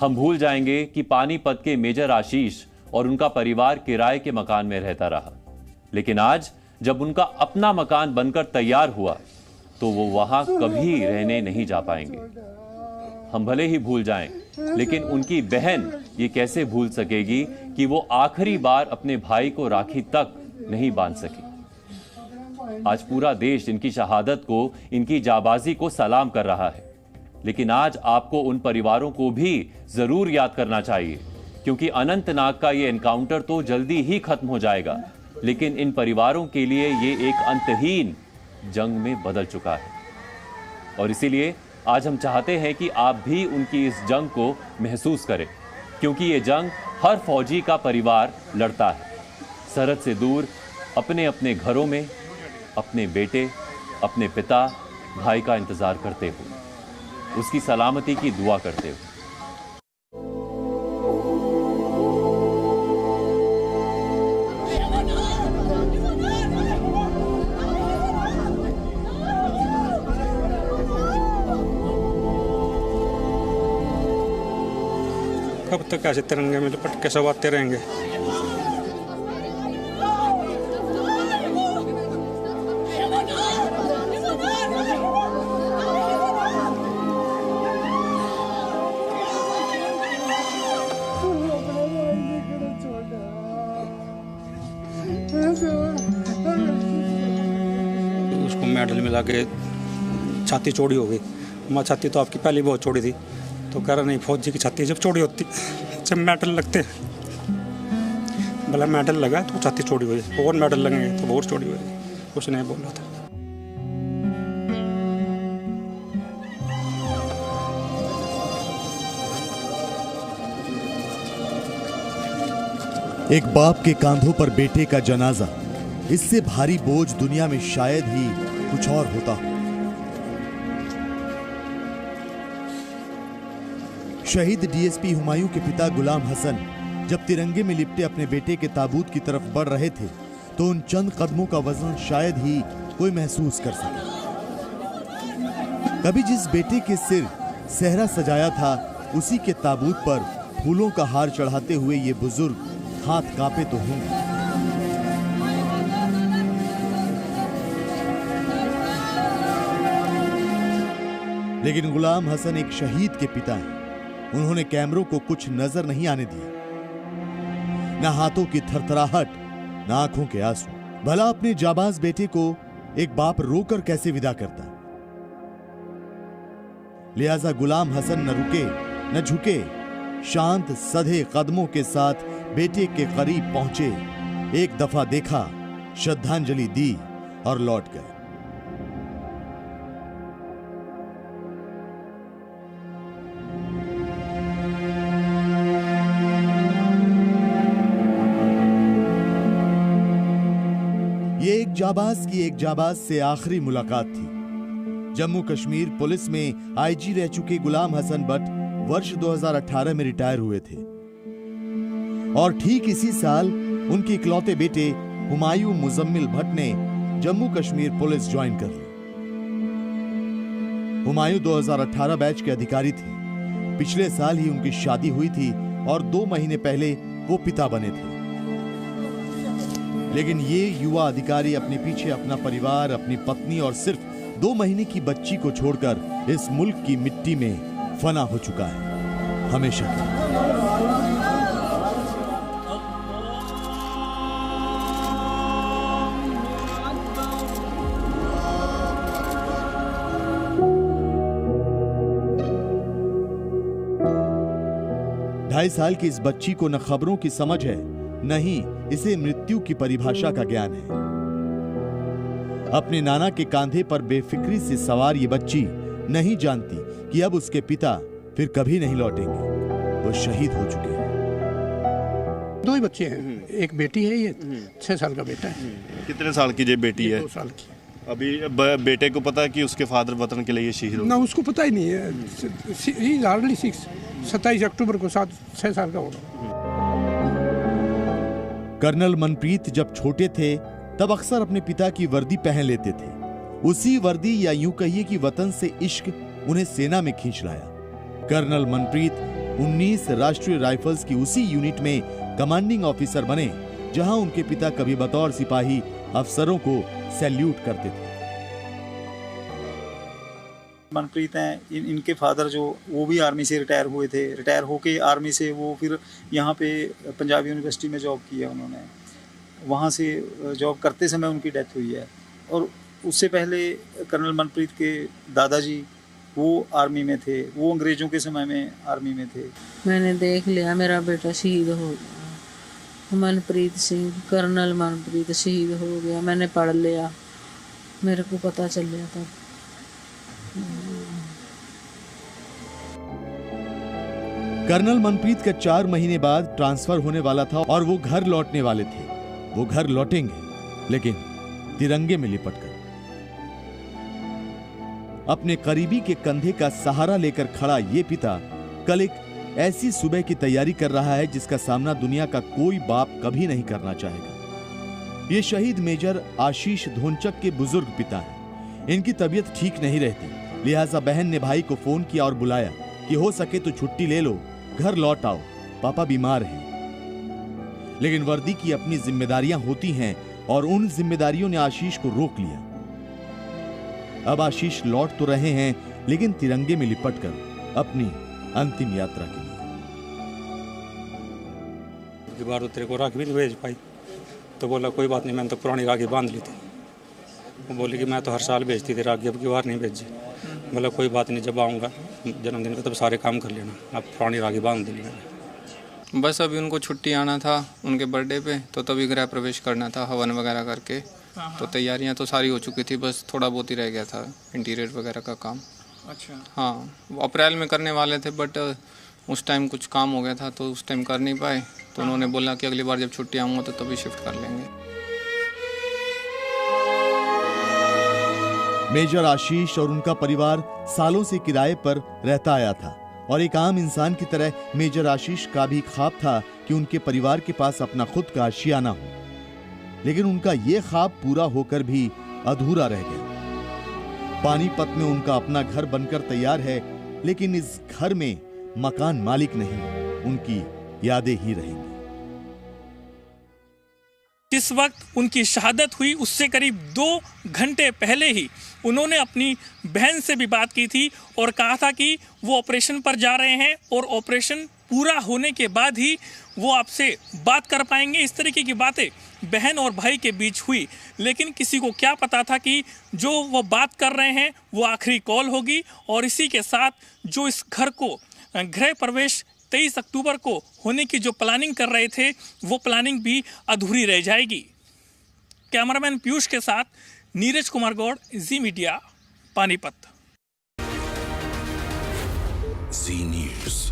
हम भूल जाएंगे कि पानीपत के मेजर आशीष और उनका परिवार किराए के मकान में रहता रहा, लेकिन आज जब उनका अपना मकान बनकर तैयार हुआ तो वो वहां कभी रहने नहीं जा पाएंगे। हम भले ही भूल जाएं, लेकिन उनकी बहन ये कैसे भूल सकेगी कि वो आखिरी बार अपने भाई को राखी तक नहीं बांध सकी। आज पूरा देश इनकी शहादत को, इनकी जाबाजी को सलाम कर रहा है, लेकिन आज आपको उन परिवारों को भी जरूर याद करना चाहिए, क्योंकि अनंतनाग का ये एनकाउंटर तो जल्दी ही खत्म हो जाएगा, लेकिन इन परिवारों के लिए ये एक अंतहीन जंग में बदल चुका है। और इसीलिए आज हम चाहते हैं कि आप भी उनकी इस जंग को महसूस करें, क्योंकि ये जंग हर फौजी का परिवार लड़ता है, सरहद से दूर, अपने अपने घरों में, अपने बेटे, अपने पिता, भाई का इंतजार करते हुए, उसकी सलामती की दुआ करते हुए। कब तक ऐसे तिरंगे में लपट के सब आते रहेंगे? उसको मेडल मिला के छाती चौड़ी हो गई। माँ छाती तो आपकी पहले बहुत चौड़ी थी, तो कह रहा नहीं, फौजी की छाती जब चौड़ी होती, जब मेडल लगते, भला मेडल लगा तो छाती चौड़ी हुई, और मेडल लगेंगे तो और चौड़ी हुई। कुछ नहीं बोल रहा था। एक बाप के कांधों पर बेटे का जनाजा, इससे भारी बोझ दुनिया में शायद ही कुछ और होता हो। शहीद डीएसपी हुमायूं के पिता गुलाम हसन जब तिरंगे में लिपटे अपने बेटे के ताबूत की तरफ बढ़ रहे थे, तो उन चंद कदमों का वजन शायद ही कोई महसूस कर सके। कभी जिस बेटे के सिर सेहरा सजाया था, उसी के ताबूत पर फूलों का हार चढ़ाते हुए ये बुजुर्ग हाथ कांपे तो होंगे। लेकिन गुलाम हसन एक शहीद के पिता हैं। उन्होंने कैमरों को कुछ नजर नहीं आने दिया, न हाथों की थरथराहट, न आंखों के आंसू। भला अपने जाबाज बेटे को एक बाप रोकर कैसे विदा करता। लिहाजा गुलाम हसन न रुके न झुके, शांत सधे कदमों के साथ बेटे के करीब पहुंचे, एक दफा देखा, श्रद्धांजलि दी और लौट गए। ये एक जाबाज से आखिरी मुलाकात थी। जम्मू कश्मीर पुलिस में आईजी रह चुके गुलाम हसन भट्ट वर्ष 2018 में रिटायर हुए थे, और ठीक इसी साल उनके इकलौते बेटे हुमायूं मुजम्मिल भट्ट ने जम्मू कश्मीर पुलिस ज्वाइन कर ली। हुमायूं 2018 बैच के अधिकारी थे। पिछले साल ही उनकी शादी हुई थी और 2 महीने पहले वो पिता बने थे। लेकिन ये युवा अधिकारी अपने पीछे अपना परिवार, अपनी पत्नी और सिर्फ 2 महीने की बच्ची को छोड़कर इस मुल्क की मिट्टी में फना हो चुका है, हमेशा। 2.5 साल की इस बच्ची को न खबरों की समझ है, न ही इसे मृत्यु की परिभाषा का ज्ञान है। अपने नाना के कांधे पर बेफिक्री से सवार ये बच्ची नहीं जानती कि अब उसके पिता फिर कभी नहीं लौटेंगे, वो शहीद हो चुके हैं। 2 ही बच्चे हैं, एक बेटी है, ये 6 साल का बेटा है। कितने साल की ये बेटी है? 2 साल की। अभी बेटे को पता है कि उसके फादर वतन के लिए शहीद हो? ना, उसको पता ही नहीं है। 27 अक्टूबर को 6 साल का होगा। कर्नल मनप्रीत जब छोटे थे तब अक्सर अपने पिता की वर्दी पहन लेते थे। उसी वर्दी या यूं कहिए कि वतन से इश्क उन्हें सेना में खींच लाया। कर्नल मनप्रीत 19 राष्ट्रीय राइफल्स की उसी यूनिट में कमांडिंग ऑफिसर बने जहां उनके पिता कभी बतौर सिपाही अफसरों को सैल्यूट करते थे। मनप्रीत हैं, इनके फादर जो वो भी आर्मी से रिटायर हुए थे। रिटायर होके आर्मी से वो फिर यहाँ पे पंजाब यूनिवर्सिटी में जॉब किया उन्होंने। वहाँ से जॉब करते समय उनकी डेथ हुई है। और उससे पहले कर्नल मनप्रीत के दादाजी वो आर्मी में थे, वो अंग्रेज़ों के समय में आर्मी में थे। मैंने देख लिया मेरा बेटा शहीद हो गया, मनप्रीत सिंह, कर्नल मनप्रीत शहीद हो गया। मैंने पढ़ लिया, मेरे को पता चल गया तब। कर्नल मनप्रीत का 4 महीने बाद ट्रांसफर होने वाला था और वो घर लौटने वाले थे। वो घर लौटेंगे, लेकिन तिरंगे में लिपटकर। अपने करीबी के कंधे का सहारा लेकर खड़ा ये पिता कल एक ऐसी सुबह की तैयारी कर रहा है जिसका सामना दुनिया का कोई बाप कभी नहीं करना चाहेगा। ये शहीद मेजर आशीष धोनचक के बुजुर्ग पिता हैं। इनकी तबीयत ठीक नहीं रहती, लिहाजा बहन ने भाई को फोन किया और बुलाया कि हो सके तो छुट्टी ले लो, घर लौट आओ, पापा बीमार हैं। लेकिन वर्दी की अपनी जिम्मेदारियां होती हैं और उन जिम्मेदारियों ने आशीष को रोक लिया। अब आशीष लौट तो रहे हैं, लेकिन तिरंगे में लिपटकर अपनी अंतिम यात्रा के लिए। एक बार तो तेरे को राखी भी नहीं भेज पाई, तो बोला कोई बात नहीं, मैंने तो पुरानी राखी बांध ली थी। वो बोली कि मैं तो हर साल भेजती थी राखी, अब की बार नहीं भेजी। बोला कोई बात नहीं, जब आऊँगा जन्मदिन पे तब सारे काम कर लेना, अब पुरानी राखी बांध दी मैंने। बस अभी उनको छुट्टी आना था उनके बर्थडे पे, तो तभी गृह प्रवेश करना था हवन वगैरह करके। तो तैयारियां तो सारी हो चुकी थी, बस थोड़ा बहुत ही रह गया था इंटीरियर वगैरह का काम। अच्छा। हाँ, वो अप्रैल में करने वाले थे, बट उस टाइम कुछ काम हो गया था तो उस टाइम कर नहीं पाए। तो उन्होंने बोला कि अगली बार जब छुट्टी आऊँगा तो तभी शिफ्ट कर लेंगे। मेजर आशीष और उनका परिवार सालों से किराए पर रहता आया था और एक आम इंसान की तरह मेजर आशीष का भी ख्वाब था कि उनके परिवार के पास अपना खुद का आशियाना हो। लेकिन उनका यह ख्वाब पूरा होकर भी अधूरा रह गया। पानीपत में उनका अपना घर बनकर तैयार है, लेकिन इस घर में मकान मालिक नहीं, उनकी यादें ही रहेंगी। जिस वक्त उनकी शहादत हुई उससे करीब 2 घंटे पहले ही उन्होंने अपनी बहन से भी बात की थी और कहा था कि वो ऑपरेशन पर जा रहे हैं और ऑपरेशन पूरा होने के बाद ही वो आपसे बात कर पाएंगे। इस तरीके की बातें बहन और भाई के बीच हुई, लेकिन किसी को क्या पता था कि जो वो बात कर रहे हैं वो आखिरी कॉल होगी और इसी के साथ जो इस घर को गृह प्रवेश 23 अक्टूबर को होने की जो प्लानिंग कर रहे थे वो प्लानिंग भी अधूरी रह जाएगी। कैमरामैन पीयूष के साथ नीरज कुमार गौड़, जी मीडिया, पानीपत। जी न्यूज़।